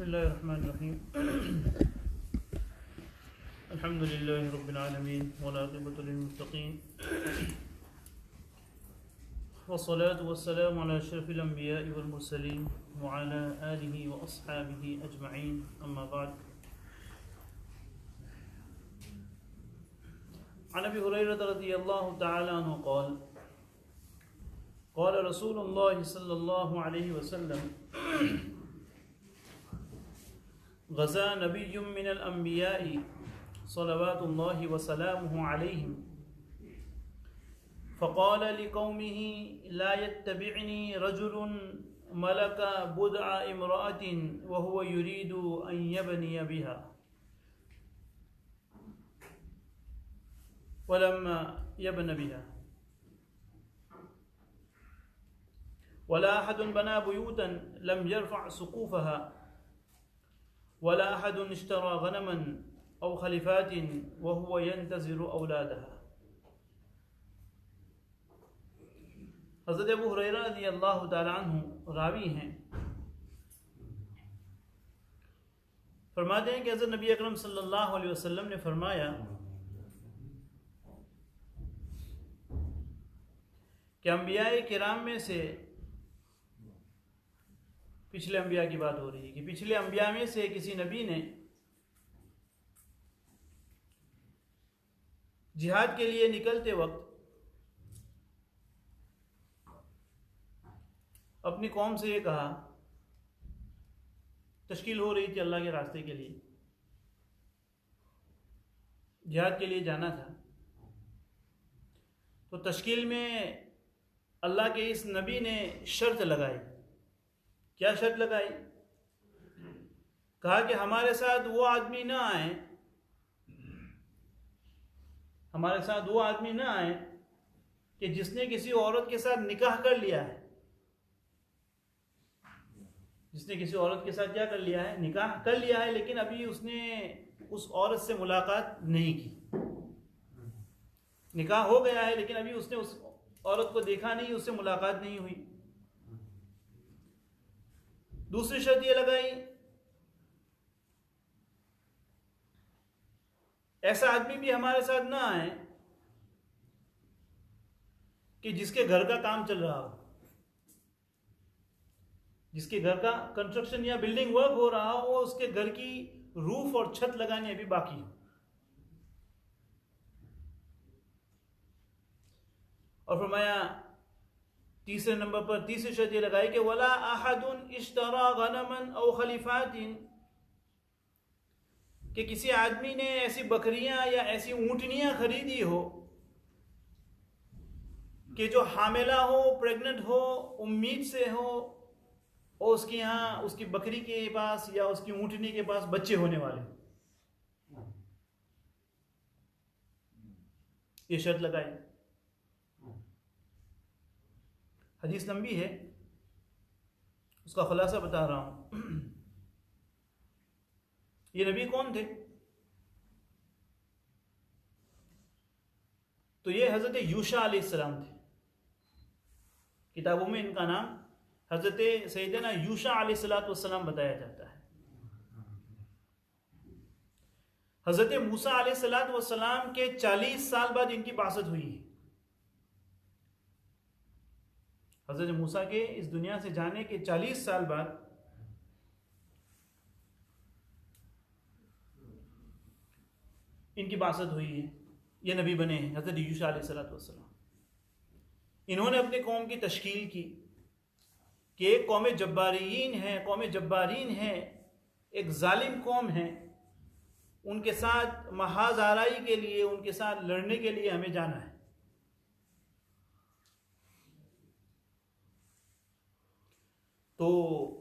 बिस्मिल्लाहिर्रहमानिर्रहीम अल्हम्दुलिल्लाहि रब्बिल आलमीन वल-आक़िबतु लिल-मुत्तक़ीन वस्सलातु वस्सलामु अला अशरफिल अंबिया'i वल मुरसलीन व अला आलिहि व अस्हाबिहि अजमईन अम्मा बाद। अन अबी हुरैरह रज़ियल्लाहु तआला अन्हु क़ाल क़ाल रसूलुल्लाह सल्लल्लाहु अलैहि वसल्लम ग़ज़ा नबिय्युम मिनल अंबिया'i सल्लल्लाहु व सलामुहु अलैहिम फ़क़ाल लिक़ौमिही ला यत्तबिअनी रजुलुन मलका बुदअ इम्रअतिन व हुवा युरीदु अन यबनिय बिहा वलम्मा यबन बिहा वला अहदुन बना बुयूतन लम यरफ़अ सुक़ूफ़हा वला अहदुन इश्तरा गनमन औ खलीफातिन व हुवा यंतज़िरु औलादहा। हज़रत अबू हुरैरा रज़ियल्लाहु तआला अन्हु रावी हैं, फरमाते हैं कि हज़रत नबी अकरम सल्लल्लाहु अलैहि वसल्लम ने फरमाया कि अंबियाए किराम में से, पिछले अंबिया की बात हो रही है कि पिछले अंबिया में से किसी नबी ने जिहाद के लिए निकलते वक्त अपनी कौम से ये कहा, तश्कील हो रही थी अल्लाह के रास्ते के लिए, जिहाद के लिए जाना था, तो तश्कील में अल्लाह के इस नबी ने शर्त लगाई। क्या शर्त लगाई? कहा कि हमारे साथ वो आदमी ना आए, हमारे साथ वो आदमी ना आए कि जिसने किसी औरत के साथ निकाह कर लिया है, जिसने किसी औरत के साथ क्या कर लिया है, निकाह कर लिया है, लेकिन अभी उसने उस औरत से मुलाकात नहीं की। निकाह हो गया है लेकिन अभी उसने उस औरत को देखा नहीं, उससे मुलाकात नहीं हुई। दूसरी शर्त यह लगाई, ऐसा आदमी भी हमारे साथ ना आए कि जिसके घर का काम चल रहा हो, जिसके घर का कंस्ट्रक्शन या बिल्डिंग वर्क हो रहा हो, उसके घर की रूफ और छत लगानी अभी बाकी हो। और फरमाया तीसरे नंबर पर तीसरी शर्त ये लगाई कि वला अहदुन इश्तरा गनमन औ खलीफातिन, कि किसी आदमी ने ऐसी बकरियां या ऐसी ऊंटनियां खरीदी हो कि जो हामिला हो, प्रेग्नेंट हो, उम्मीद से हो, और उसके यहाँ उसकी बकरी के पास या उसकी ऊंटनी के पास बच्चे होने वाले, ये शर्त लगाई। हदीस लंबी है, उसका खुलासा बता रहा हूं। ये नबी कौन थे? तो ये हजरत यूशा अलैहिस्सलाम थे। किताबों में इनका नाम हजरत सैयदना यूशा अलैहिस्सलाम बताया जाता है। हजरत मूसा अलैहिस्सलाम के 40 साल बाद इनकी बासत हुई है। हजरत मूसा के इस दुनिया से जाने के 40 साल बाद इनकी बासत हुई है, ये नबी बने हैं हजरत यूशा अलैहिस्सलाम। इन्होंने अपनी कौम की तश्कील की कि एक कौम जब्बारीन है, कौम जब्बारीन है, एक जालिम कौम है, उनके साथ महाज आराई के लिए, उनके साथ लड़ने के लिए हमें जाना है। तो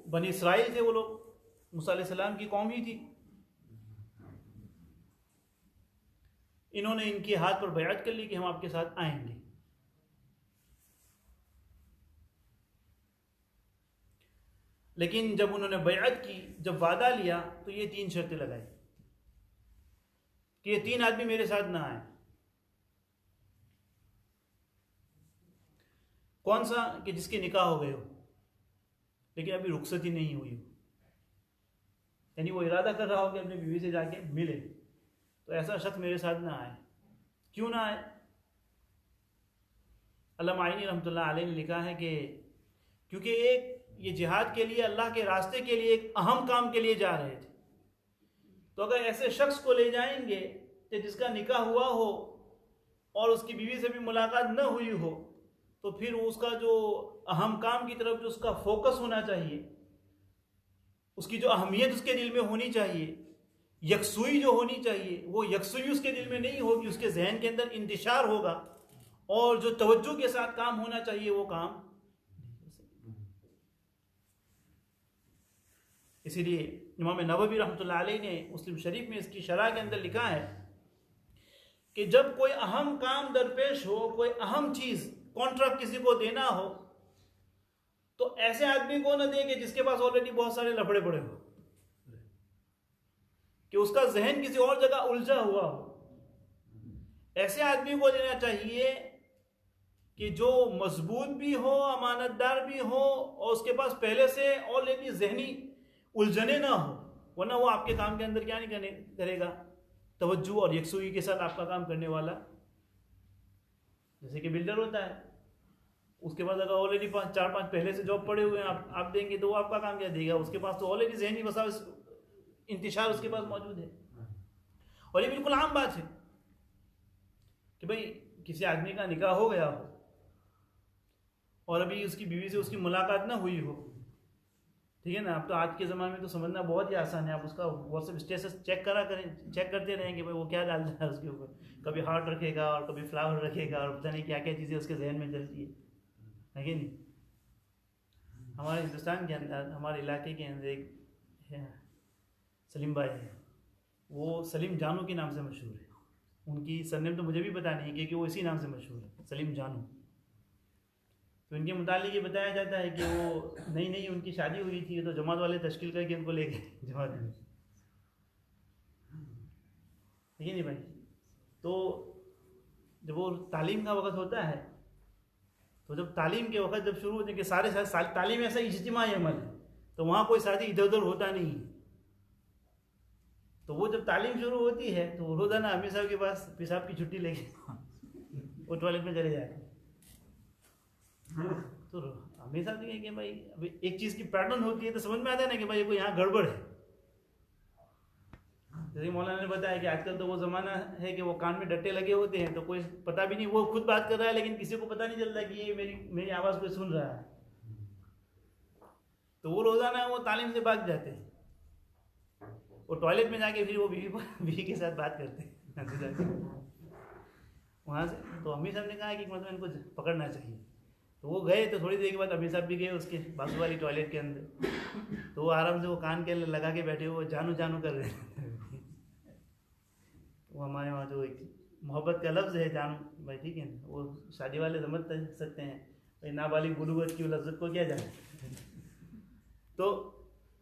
बनी इसराइल थे वो लोग, मूसा अलैहिस्सलाम की कौम ही थी। इन्होंने इनके हाथ पर बैअत कर ली कि हम आपके साथ आएंगे। लेकिन जब उन्होंने बैअत की, जब वादा लिया, तो ये 3 शर्तें लगाई कि ये 3 आदमी मेरे साथ ना आए। कौन सा? कि जिसके निकाह हो गए हो लेकिन अभी रुखसत ही नहीं हुई हो, यानी वो इरादा कर रहा हो कि अपनी बीवी से जाके मिले, तो ऐसा शख्स मेरे साथ ना आए। क्यों ना आए? अल्लामा आइनी रहमतुल्लाह अलैह ने लिखा है कि क्योंकि ये जिहाद के लिए, अल्लाह के रास्ते के लिए, एक अहम काम के लिए जा रहे थे। तो अगर ऐसे शख्स को ले जाएंगे कि जिसका निकाह हुआ हो और उसकी बीवी से भी मुलाकात न हुई हो, तो फिर उसका जो अहम काम की तरफ जो उसका फोकस होना चाहिए, उसकी जो अहमियत उसके दिल में होनी चाहिए, यकसुई जो होनी चाहिए, वो यकसुई उसके दिल में नहीं होगी, उसके जहन के अंदर इंतशार होगा और जो तवज्जो के साथ काम होना चाहिए वो काम। इसीलिए इमाम नववी रहमतुल्लाह अलैह ने मुस्लिम शरीफ में इसकी शरह के अंदर लिखा है कि जब कोई अहम काम दरपेश हो, कोई अहम चीज कॉन्ट्रैक्ट किसी को देना हो, तो ऐसे आदमी को न दे कि जिसके पास ऑलरेडी बहुत सारे लफड़े पड़े हो, कि उसका जहन किसी और जगह उलझा हुआ हो। ऐसे आदमी को देना चाहिए कि जो मजबूत भी हो, अमानतदार भी हो और उसके पास पहले से ऑलरेडी जहनी उलझने ना हो, वरना वो आपके काम के अंदर क्या नहीं करेगा, तवज्जो और यकसुई के साथ आपका काम करने वाला। जैसे कि बिल्डर होता है, उसके पास अगर ऑलरेडी 4-5 पहले से जॉब पड़े हुए हैं, आप देंगे तो वो आपका काम क्या देगा? उसके पास तो ऑलरेडी जहनी वसाविस इंतशार उसके पास मौजूद है। और ये बिल्कुल आम बात है कि भाई किसी आदमी का निकाह हो गया हो और अभी उसकी बीवी से उसकी मुलाकात ना हुई हो, ठीक है ना। अब तो आज के ज़माने में तो समझना बहुत ही आसान है। आप उसका व्हाट्सएप स्टेटस चेक करते रहें कि भाई वो क्या डालता है उसके ऊपर। कभी हार्ट रखेगा और कभी फ्लावर रखेगा और पता नहीं क्या क्या चीज़ें उसके जहन में चलती है कि नहीं। हमारे हिंदुस्तान के अंदर, हमारे इलाके के अंदर एक है सलीम भाई है, वो सलीम जानू के नाम से मशहूर है। उनकी सरनेम तो मुझे भी पता नहीं क्योंकि वो इसी नाम से मशहूर है, सलीम जानू। तो इनके मुतालिक ये बताया जाता है कि वो नई उनकी शादी हुई थी, तो जमात वाले तश्कील करके उनको ले गए जमात में, ठीक है नहीं भाई। तो जब वो तालीम का वक्त होता है, तो जब तालीम के वक्त जब शुरू होते हैं कि सारे तालीम ऐसा इज्तिमाई अमल है, तो वहाँ कोई शादी इधर उधर होता नहीं है। तो वो जब तालीम शुरू होती है तो रोज़ाना अमीर साहब के पास पेशाब की छुट्टी लेके वो टॉयलेट में चले जाते। तो अमीर साहब ने कि भाई अभी एक चीज़ की पैटर्न होती है तो समझ में आता है ना कि भाई कोई यहाँ गड़बड़ है। जैसे मौलाना ने बताया कि आजकल तो वो ज़माना है कि वो कान में डट्टे लगे होते हैं, तो कोई पता भी नहीं, वो खुद बात कर रहा है लेकिन किसी को पता नहीं चलता कि ये मेरी आवाज़ कोई सुन रहा है। तो वो रोज़ाना वो तालीम से भाग जाते हैं, वो टॉयलेट में जाके फिर वो बीवी के साथ बात करते हैं वहाँ से। तो अमीर साहब ने कहा कि मतलब इनको पकड़ना चाहिए। तो वो गए, तो थोड़ी देर के बाद अमीर साहब भी गए उसके बाजू वाली टॉयलेट के अंदर। तो वो आराम से वो कान के लगा के बैठे, वो जानू जानू कर रहे हैं। वो हमारे वहाँ जो एक मोहब्बत का लफ्ज़ है जानू भाई, ठीक है ना, वो शादी वाले समझ सकते हैं भाई, नाबालिग बुलुगत की लफ्ज़त को क्या जाने। तो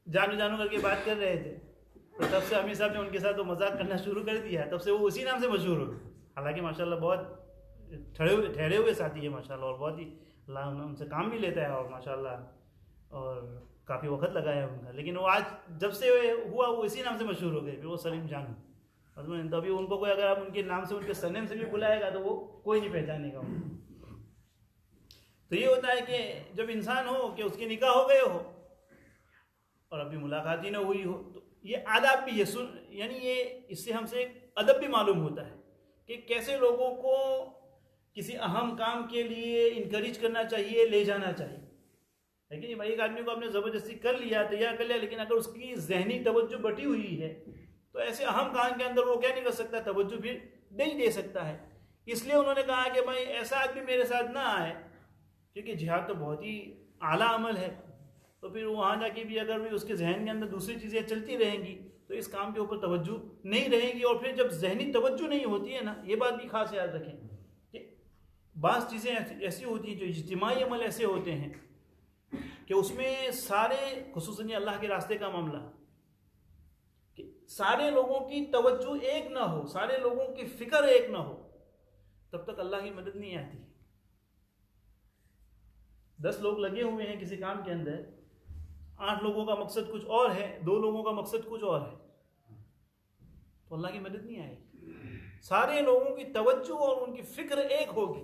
जानू जानू करके बात कर रहे थे, तो तब से अमीर साहब ने उनके साथ तो मजाक करना शुरू कर दिया। तब से वो उसी नाम से मशहूर हो गए। हालांकि माशाल्लाह बहुत ठहरे हुए साथी है माशाल्लाह, और बहुत ही अल्लाह उनसे काम भी लेता है और माशाल्लाह और काफ़ी वक्त लगाया है उनका। लेकिन वो आज जब से हुआ वो इसी नाम से मशहूर हो गए, फिर वो सलीम जानू। और तभी उनको कोई अगर आप उनके नाम से, उनके सरनेम से भी बुलाएगा तो वो कोई नहीं पहचानेगा उनको। तो ये होता है कि जब इंसान हो कि उसके निकाह हो गए हो और अभी मुलाकात ही ना हुई हो, तो ये आदाब भी यानी ये इससे हमसे एक अदब भी मालूम होता है कि कैसे लोगों को किसी अहम काम के लिए इनकरेज करना चाहिए, ले जाना चाहिए। लेकिन भाई एक आदमी को आपने ज़बरदस्ती कर लिया, तैयार कर लिया, लेकिन अगर उसकी जहनी तवज्जो बटी हुई है तो ऐसे अहम काम के अंदर वो क्या नहीं कर सकता, तवज्जो फिर नहीं दे सकता है। इसलिए उन्होंने कहा कि भाई ऐसा आदमी मेरे साथ ना आए, क्योंकि जिहाद तो बहुत ही आला अमल है। तो फिर वहाँ जाके भी अगर भी उसके जहन के अंदर दूसरी चीज़ें चलती रहेंगी तो इस काम के ऊपर तवज्जो नहीं रहेगी। और फिर जब जहनी तवज्जो नहीं होती है ना, ये बात भी खास याद रखें कि बाज़ चीज़ें ऐसी होती हैं जो इज्तिमाई अमल ऐसे होते हैं कि उसमें सारे, खुसूसन अल्लाह के रास्ते का मामला, कि सारे लोगों की तवज्जो एक ना हो, सारे लोगों की फिक्र एक ना हो, तब तक अल्लाह की मदद नहीं आती। 10 लोग लगे हुए हैं किसी काम के अंदर, 8 लोगों का मकसद कुछ और है, 2 लोगों का मकसद कुछ और है, तो अल्लाह की मदद नहीं आएगी। सारे लोगों की तवज्जो और उनकी फिक्र एक होगी,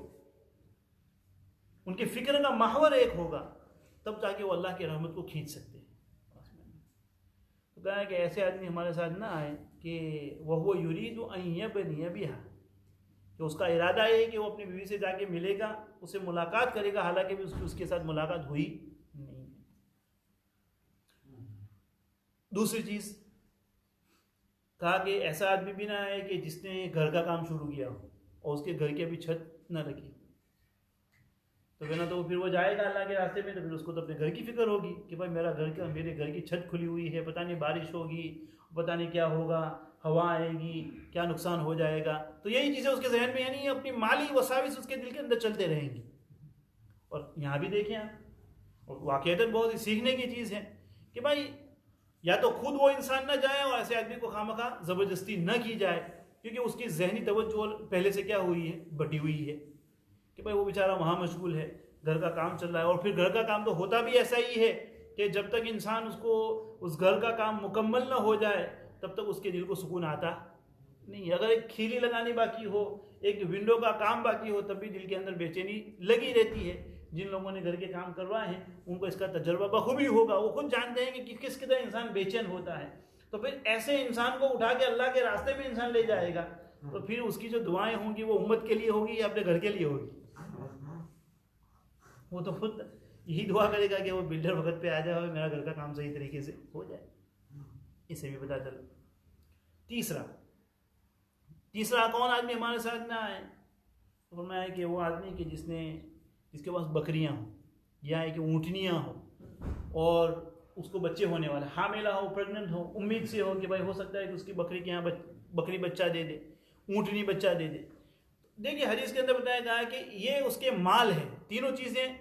उनकी फिक्र का महवर एक होगा, तब जाके वो अल्लाह की रहमत को खींच सकते हैं। तो कहा है कि ऐसे आदमी हमारे साथ ना आए कि वह युरीदु अन यबनिय बिहा, कि उसका इरादा है कि वो अपनी बीवी से जाके मिलेगा, उससे मुलाकात करेगा, हालांकि भी उसके साथ मुलाकात हुई नहीं। दूसरी चीज़ कहा कि ऐसा आदमी भी ना है कि जिसने घर का काम शुरू किया हो और उसके घर की अभी छत ना लगी, तो बिना तो फिर वो जाएगा अल्लाह के रास्ते में, तो फिर उसको तो अपने घर की फिक्र होगी कि भाई मेरे घर की छत खुली हुई है, पता नहीं बारिश होगी, पता नहीं क्या होगा, हवा आएगी, क्या नुकसान हो जाएगा। तो यही चीज़ें उसके जहन में, यानी अपनी माली वसाविस उसके दिल के अंदर चलते रहेंगी। और यहाँ भी देखें आप, वाकईतन बहुत ही सीखने की चीज़ है कि भाई या तो खुद वो इंसान ना जाए और ऐसे आदमी को खामखा ज़बरदस्ती न की जाए, क्योंकि उसकी जहनी तवज्जो पहले से क्या हुई है, बटी हुई है कि भाई वो बेचारा वहाँ मशगूल है, घर का काम चल रहा है। और फिर घर का काम तो होता भी ऐसा ही है कि जब तक इंसान उसको उस घर का काम मुकम्मल ना हो जाए तब तक उसके दिल को सुकून आता नहीं। अगर एक खीली लगानी बाकी हो, एक विंडो का काम बाकी हो, तब भी दिल के अंदर बेचैनी लगी रहती है। जिन लोगों ने घर के काम करवाए हैं उनको इसका तजर्बा बखूबी होगा, वो खुद जानते हैं कि किस कितना इंसान बेचैन होता है। तो फिर ऐसे इंसान को उठा के अल्लाह के रास्ते में इंसान ले जाएगा, तो फिर उसकी जो दुआएं होंगी वो उम्मत के लिए होगी या अपने घर के लिए होगी? वो तो खुद यही दुआ करेगा कि वो बिल्डर वक्त पे आ जाए और मेरा घर का काम सही तरीके से हो जाए। इसे भी पता चला। तीसरा कौन आदमी हमारे साथ में आए, तो फरमाया कि वो आदमी कि जिसके पास बकरियां हो या है कि ऊँटनियाँ हो और उसको बच्चे होने वाले, हामिला हो, प्रेग्नेंट हो, उम्मीद से हो कि भाई हो सकता है कि उसकी बकरी के यहाँ बकरी बच्चा दे दे, ऊँटनी बच्चा दे दे। देखिए हदीस के अंदर बताया गया है कि ये उसके माल है, तीनों चीज़ें,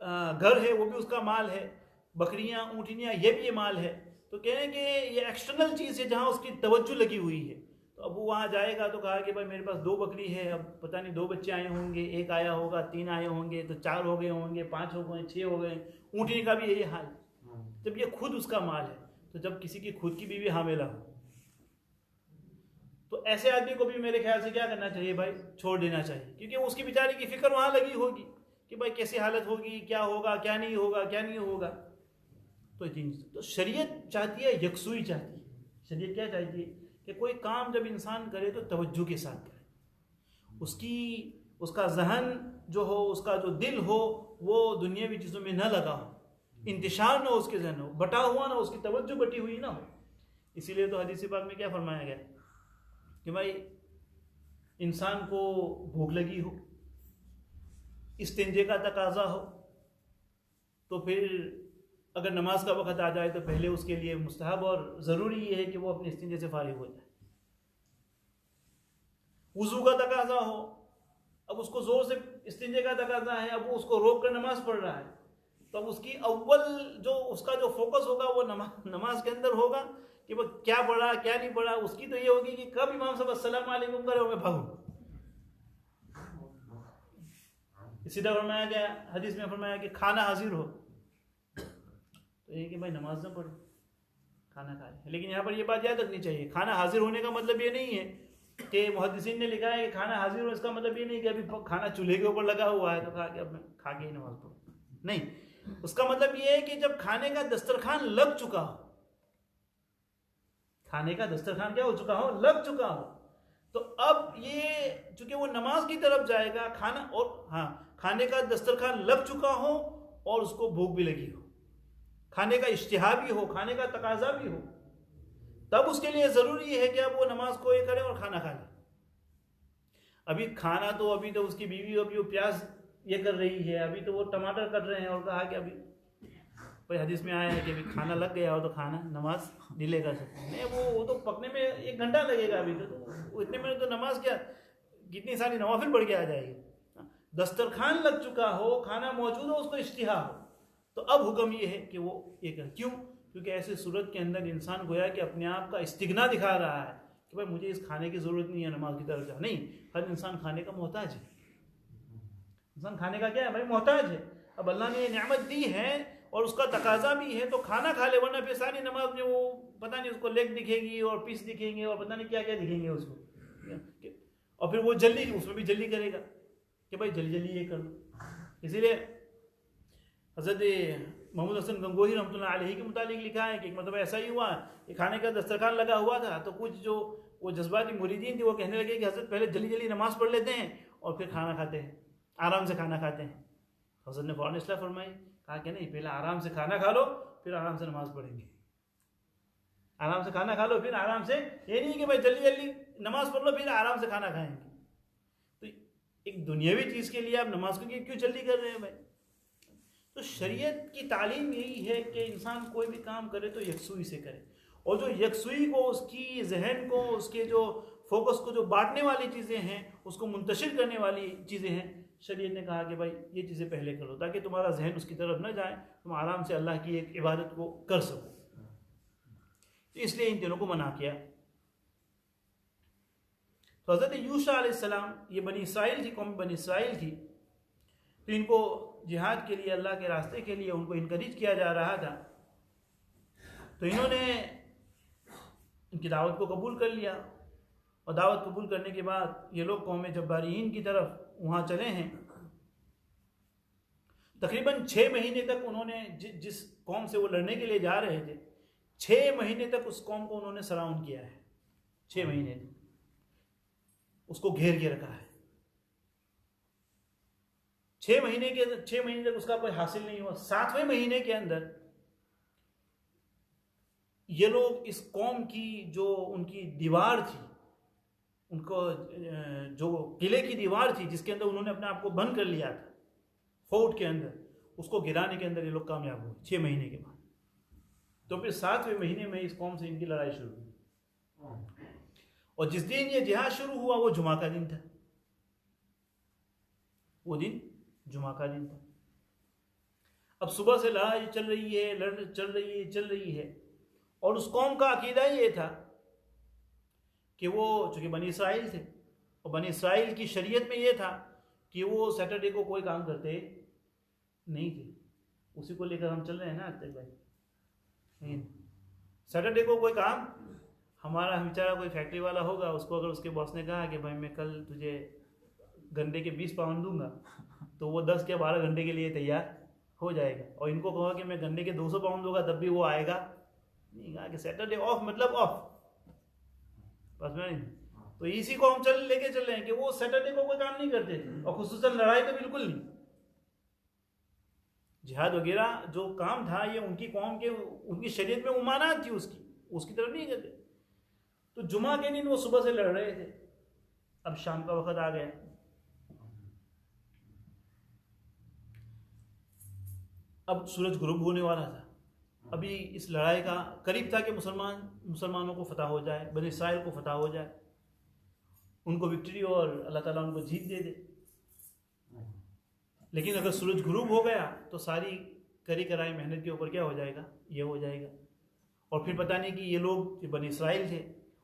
घर है वो भी उसका माल है, बकरियां ऊँटनियाँ ये भी ये माल है। तो कह रहे हैं कि ये एक्सटर्नल चीज़ है जहाँ उसकी तवज्जो लगी हुई है। तो अब वो वहाँ जाएगा तो कहा कि भाई मेरे पास 2 बकरी है, अब पता नहीं 2 बच्चे आए होंगे, 1 आया होगा, 3 आए होंगे, तो 4 हो गए होंगे, 5 हो गए, 6 हो गए। ऊँटनी का भी यही हाल। जब ये खुद उसका माल है, तो जब किसी की खुद की बीवी हामिला हो तो ऐसे आदमी को भी मेरे ख्याल से क्या करना चाहिए भाई, छोड़ देना चाहिए, क्योंकि उसकी बेचारे की फिक्र वहाँ लगी होगी कि भाई कैसी हालत होगी, क्या होगा, क्या नहीं होगा, क्या नहीं होगा। तो शरीयत चाहती है, यकसुई चाहती है। शरीयत क्या चाहती है कि कोई काम जब इंसान करे तो तवज्जो के साथ करे, उसका जहन जो हो, उसका जो दिल हो, वो दुनियावी चीज़ों में न लगा हो, इंतशार ना हो उसके जहन हो, बटा हुआ ना, उसकी तवज्जो बटी हुई ना हो। इसीलिए तो हदीस पाक में क्या फरमाया गया कि भाई इंसान को भूख लगी हो, इस्तिंजे का तकाजा हो, तो फिर अगर नमाज का वक़्त आ जाए तो पहले उसके लिए मुस्तहब और ज़रूरी ये है कि वो अपने इस्तिंजे से फारिग हो जाए। वुज़ू का तकाजा हो, अब उसको ज़ोर से इस्तिंजे का तकाजा है, अब वो उसको रोक कर नमाज पढ़ रहा है, तो अब उसकी अव्वल उसका जो फोकस होगा वो नमाज के अंदर होगा कि वो क्या पढ़ा क्या नहीं पढ़ा। उसकी तो ये होगी कि कब इमाम साहब अस्सलाम वालेकुम करे और मैं भागूं। इसी तरह फरमाया गया, हदीस में फरमाया कि खाना हाजिर हो, तो ये कि भाई नमाज ना पढ़े, खाना खा ले। लेकिन यहाँ पर ये बात याद रखनी चाहिए, खाना हाजिर होने का मतलब ये नहीं है कि मुहद्दिसीन ने लिखा है कि खाना हाजिर हो, इसका मतलब ये नहीं कि अभी खाना चूल्हे के ऊपर लगा हुआ है तो खा के अब मैं खा के ही नमाज पढ़ूं, नहीं। उसका मतलब ये है कि जब खाने का दस्तरखान लग चुका हो, खाने का दस्तरखान क्या हो चुका हो, लग चुका हो, तो अब ये चूंकि वो नमाज की तरफ जाएगा, खाना और हाँ खाने का दस्तरखान लग चुका हो और उसको भूख भी लगी हो, खाने का इश्तिहा भी हो, खाने का तकाजा भी हो, तब उसके लिए ज़रूरी है कि अब वो नमाज को ये करे और खाना खा ले। अभी खाना तो अभी तो उसकी बीवी अभी वो प्याज ये कर रही है, अभी तो वो टमाटर कट रहे हैं, और कहा कि अभी भाई हदीस में आया है कि अभी खाना लग गया हो तो खाना नमाज डिले कर सकते हैं। वो तो पकने में 1 घंटा लगेगा, अभी तो इतने में तो नमाज क्या कितनी सारी नवाफिल बढ़ के आ जाएगी। दस्तरखान लग चुका हो, खाना मौजूद हो, उसको इश्तिहा हो, तो अब हुक्म ये है कि वो ये करे। क्यों? क्योंकि ऐसे सूरत के अंदर इंसान गोया कि अपने आप का इस्तिगना दिखा रहा है कि भाई मुझे इस खाने की ज़रूरत नहीं है नमाज की तरफ जा। नहीं, हर इंसान खाने का मोहताज है। इंसान खाने का क्या है भाई, मोहताज है। अब अल्लाह ने नेमत दी है और उसका तकाजा भी है तो खाना खा ले, वरना फिर सारी नमाज में वो पता नहीं उसको लेग दिखेगी और पीस दिखेंगे और पता नहीं क्या क्या दिखेंगे उसको, और फिर वो जल्दी उसमें भी जल्दी करेगा कि भाई जल्दी जल्दी ये कर लो। इसीलिए हज़रत मोहम्मद हसन गंगोही रहमतुल्लाह अलैहि के मुतालिक लिखा है कि एक मतलब ऐसा ही हुआ कि खाने का दस्तरखान लगा हुआ था तो कुछ जो वो जज्बाती मुरीदीन थे वो कहने लगे कि हज़रत पहले जल्दी जल्दी नमाज़ पढ़ लेते हैं और फिर खाना खाते हैं, आराम से खाना खाते हैं। हज़रत ने फ़ौरन इस्लाह फरमाई, कहा कि नहीं, पहले आराम से खाना खा लो फिर आराम से नमाज़ पढ़ेंगे। आराम से खाना खा लो फिर आराम से, ये नहीं कि भाई जल्दी जल्दी नमाज़ पढ़ लो फिर आराम से खाना खाएंगे। तो एक दुनियावी चीज़ के लिए आप नमाज को क्यों जल्दी कर रहे हैं भाई? तो शरीयत की तालीम यही है कि इंसान कोई भी काम करे तो यकसुई से करे, और जो यकसुई को, उसकी जहन को, उसके जो फोकस को जो बांटने वाली चीज़ें हैं, उसको मुंतशिर करने वाली चीज़ें हैं, शरीयत ने कहा कि भाई ये चीज़ें पहले करो ताकि तुम्हारा जहन उसकी तरफ न जाए, तुम आराम से अल्लाह की एक इबादत को कर सको। तो इसलिए इन तीनों को मना किया। तो हज़रत यूशा अलैहिस्सलाम, ये बनी इसराइल थी, कौम बनी इसराइल थी, तो इनको जिहाद के लिए, अल्लाह के रास्ते के लिए उनको इनकरेज किया जा रहा था। तो इन्होंने इनकी दावत को कबूल कर लिया, और दावत कबूल करने के बाद ये लोग कौम जब्बारीन की तरफ वहाँ चले हैं। तकरीबन 6 महीने तक उन्होंने जिस कौम से वो लड़ने के लिए जा रहे थे, 6 महीने तक उस कौम को उन्होंने सराउंड किया है। 6 महीने तक उसको घेर के रखा है। 6 महीने तक उसका कोई हासिल नहीं हुआ। 7वें महीने के अंदर ये लोग इस कौम की जो उनकी दीवार थी, उनको जो किले की दीवार थी जिसके अंदर उन्होंने अपने आप को बंद कर लिया था फोर्ट के अंदर, उसको गिराने के अंदर ये लोग कामयाब हुए 6 महीने के बाद। तो फिर 7वें महीने में इस कौम से इनकी लड़ाई शुरू हुई, और जिस दिन ये जिहाद शुरू हुआ वो जुमा का दिन था। वो दिन जुमा का दिन था। अब सुबह से लड़ाई चल रही है, और उस कौम का अकीदा ये था कि वो चूँकि बनी इसराइल थे, और बनी इसराइल की शरीयत में ये था कि वो सैटरडे को कोई काम करते नहीं थे। उसी को लेकर हम चल रहे हैं ना आज तक भाई। सैटरडे को कोई काम, हमारा बेचारा कोई फैक्ट्री वाला होगा, उसको अगर उसके बॉस ने कहा कि भाई मैं कल तुझे गंडे के 20 पाउंड दूंगा, तो वो 10 या 12 घंटे के लिए तैयार हो जाएगा। और इनको कहा कि मैं गंडे के 200 पाउंड दूंगा, तब भी वो आएगा नहीं। कहा कि सैटरडे ऑफ मतलब ऑफ, बस में नहीं। तो इसी को हम लेके चल रहे हैं कि वो सैटरडे को कोई काम नहीं करते थे, और खुसूसन लड़ाई तो बिल्कुल नहीं। जिहाद वगैरह जो काम था ये उनकी कौम के, उनकी शरीयत में उमानात थी, उसकी तरफ नहीं करते। तो जुमा के दिन वो सुबह से लड़ रहे थे। अब शाम का वक्त आ गया, अब सूरज गुरूब होने वाला था। अभी इस लड़ाई का करीब था कि मुसलमानों को फतह हो जाए, बनी इसराइल को फतह हो जाए, उनको विक्ट्री और अल्लाह ताला उनको जीत दे दे। लेकिन अगर सूरज गुरूब हो गया तो सारी करी कराई मेहनत के ऊपर क्या हो जाएगा, ये हो जाएगा। और फिर पता नहीं कि ये लोग बनी इसराइल थे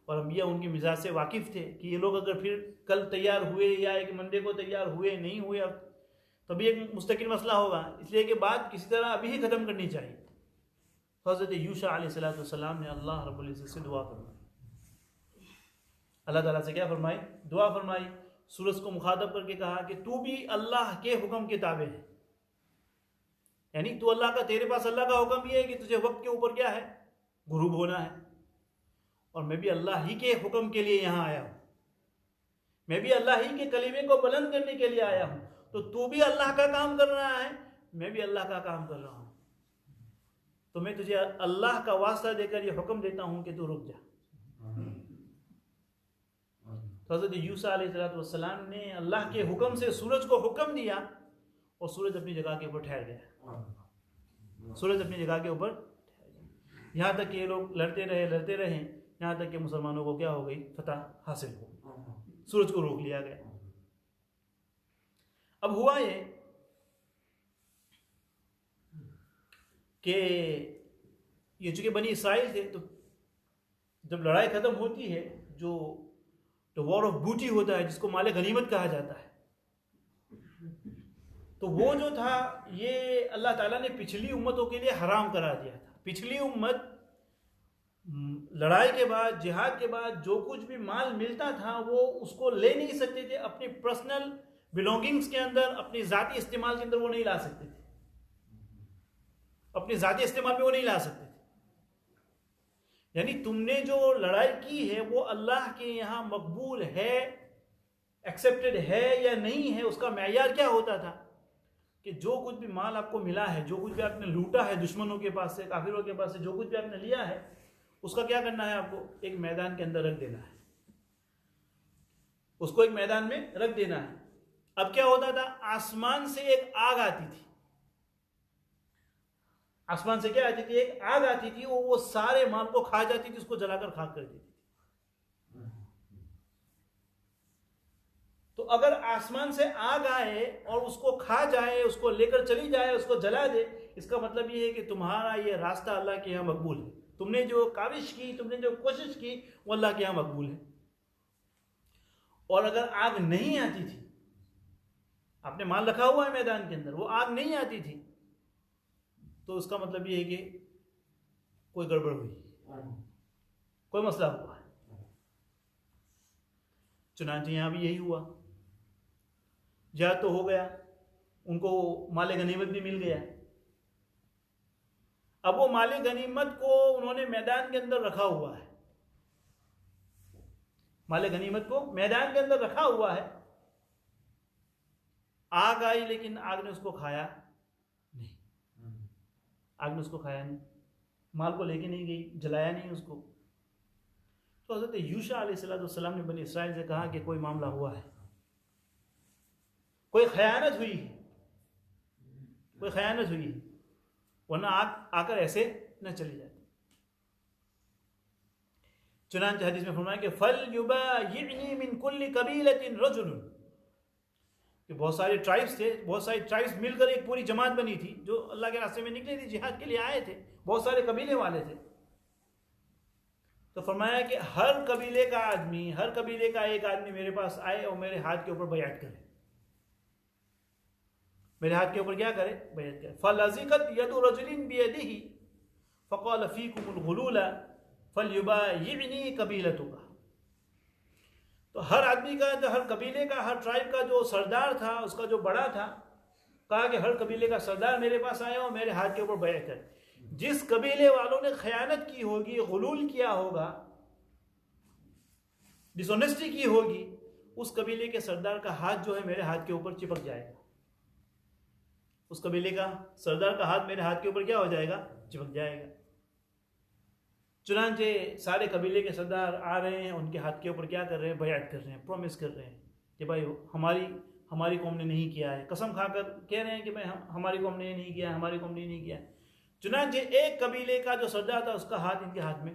और अंबिया उनके मिजाज से वाकिफ़ थे कि ये लोग अगर फिर कल तैयार हुए या एक मंडे को तैयार हुए नहीं हुए, अब तभी एक मुस्तकिल मसला होगा। इसलिए कि बात किसी तरह अभी ही ख़त्म करनी चाहिए। हज़रत यूशा अलैहिस्सलाम ने अल्लाह रब्बुल इज़्ज़त से दुआ फरमाई। अल्लाह ताला से क्या फरमाई? दुआ फरमाई। सूरज को मुखातब करके कहा कि तू भी अल्लाह के हुक्म के ताबे है, यानी तू अल्लाह का, तेरे पास अल्लाह का हुक्म ये है कि तुझे वक्त के ऊपर क्या है, गुरूब होना है। और मैं भी अल्लाह ही के हुक्म के लिए यहाँ आया हूँ, मैं भी अल्लाह ही के कलीमे को बुलंद करने के लिए आया हूँ। तो तू भी अल्लाह का काम कर रहा है, मैं भी अल्लाह का काम कर रहा हूँ। तो मैं तुझे अल्लाह का वास्ता देकर ये हुक्म देता हूँ कि तू रुक जा। तो हज़रत यूसा अलैहिस्सलाम ने अल्लाह के हुक्म से सूरज को हुक्म दिया, और सूरज अपनी जगह के ऊपर ठहर गया। सूरज अपनी जगह के ऊपर यहाँ तक कि ये लोग लड़ते रहे, यहाँ तक कि मुसलमानों को क्या हो गई, फतह हासिल हो, सूरज को रोक लिया गया। अब हुआ ये कि ये चूंकि बनी इसराइल थे, तो जब लड़ाई खत्म होती है, जो वॉर ऑफ बूटी होता है, जिसको माले गनीमत कहा जाता है, तो वो जो था ये अल्लाह ताला ने पिछली उम्मतों के लिए हराम करा दिया था। पिछली उम्मत लड़ाई के बाद, जिहाद के बाद जो कुछ भी माल मिलता था वो उसको ले नहीं सकते थे, अपनी पर्सनल बिलोंगिंग्स के अंदर, अपनी जाती इस्तेमाल के अंदर वो नहीं ला सकते थे, अपने जाती इस्तेमाल में वो नहीं ला सकते थे। यानी तुमने जो लड़ाई की है वो अल्लाह के यहाँ मकबूल है, एक्सेप्टेड है या नहीं है, उसका मैयार क्या होता था कि जो कुछ भी माल आपको मिला है, जो कुछ भी आपने लूटा है दुश्मनों के पास से, काफिरों के पास से, जो कुछ भी आपने लिया है, उसका क्या करना है, आपको एक मैदान के अंदर रख देना है, उसको एक मैदान में रख देना है। अब क्या होता था, आसमान से एक आग आती थी, आसमान से क्या आती थी, एक आग आती थी, वो सारे माल को खा जाती थी, उसको जलाकर खाक कर देती थी। तो अगर आसमान से आग आए और उसको खा जाए, उसको लेकर चली जाए, उसको जला दे, इसका मतलब ये है कि तुम्हारा ये रास्ता अल्लाह के यहाँ मकबूल है, तुमने जो काविश की, तुमने जो कोशिश की, वो अल्लाह के यहाँ मकबूल है। और अगर आग नहीं आती थी, आपने माल रखा हुआ है मैदान के अंदर, वो आग नहीं आती थी, तो उसका मतलब ये है कि कोई गड़बड़ हुई, कोई मसला हुआ है। चुनांचे यहां भी यही हुआ, जिहाद तो हो गया, उनको माले गनीमत भी मिल गया। अब वो माले गनीमत को उन्होंने मैदान के अंदर रखा हुआ है, माले गनीमत को मैदान के अंदर रखा हुआ है। आग आई लेकिन आग ने उसको खाया नहीं, आग ने उसको खाया नहीं, माल को लेके नहीं गई, जलाया नहीं उसको। तो हज़रत यूशा अलैहिस्सलाम ने बनी इसराइल से कहा कि कोई मामला हुआ है, कोई खयानत हुई है, कोई खयानत हुई है, वरना आग आकर ऐसे न चली जाती। चुनांचे हदीस में फरमाया कि फल युबायिनी मिन कुल्ली कबीलतिन रजुलुन, कि बहुत सारे ट्राइब्स थे, बहुत सारी ट्राइब्स मिलकर एक पूरी जमात बनी थी जो अल्लाह के रास्ते में निकले थे, जिहाद के लिए आए थे, बहुत सारे कबीले वाले थे। तो फरमाया कि हर कबीले का आदमी, हर कबीले का एक आदमी मेरे पास आए और मेरे हाथ के ऊपर बैअत करे, मेरे हाथ के ऊपर क्या करे, बैअत करे। फलज़िकत यदु रजुलिन बियदिही फ़क़ाल फ़ीकुमुल गुलूल फलयुबायिनी कबीलतुका। तो हर आदमी का, जो हर कबीले का, हर ट्राइब का जो सरदार था, उसका जो बड़ा था, कहा कि हर कबीले का सरदार मेरे पास आया और मेरे हाथ के ऊपर बैअत करे। जिस कबीले वालों ने खयानत की होगी, गुलूल किया होगा, डिसऑनेस्टी की होगी, उस कबीले के सरदार का हाथ जो है मेरे हाथ के ऊपर चिपक जाएगा, उस कबीले का सरदार का हाथ मेरे हाथ के ऊपर क्या हो जाएगा, चिपक जाएगा। चुनांचे सारे कबीले के सरदार आ रहे हैं, उनके हाथ के ऊपर क्या कर रहे हैं, बैअत कर रहे हैं, प्रॉमिस कर रहे हैं कि भाई हमारी कौम ने नहीं किया है, कसम खाकर कह रहे हैं कि भाई हमारी कौम ने नहीं किया, हमारी कौम ने नहीं किया। चुनांचे एक कबीले का जो सरदार था उसका हाथ इनके हाथ में,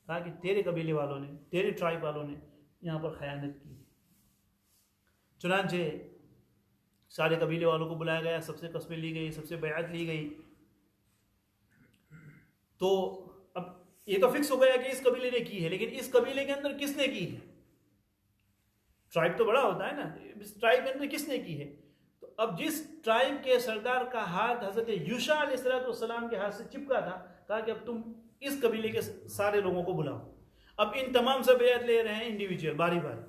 कहा कि तेरे कबीले वालों ने, तेरे ट्राइब वालों ने यहाँ पर खयानत की। चुनांचे सारे कबीले वालों को बुलाया गया, सबसे कस्में ली गई, सबसे बैअत ली गई। तो अब ये तो फिक्स हो गया कि इस कबीले ने की है, लेकिन इस कबीले के अंदर किसने की है, ट्राइब तो बड़ा होता है ना, इस ट्राइब के अंदर किसने की है। तो अब जिस ट्राइब के सरदार का हाथ हजरत यूशा अलैहिस्सलाम के हाथ से चिपका था, कहा कि अब तुम इस कबीले के सारे लोगों को बुलाओ। अब इन तमाम से बैअत ले रहे हैं इंडिविजुअल, बारी बारी।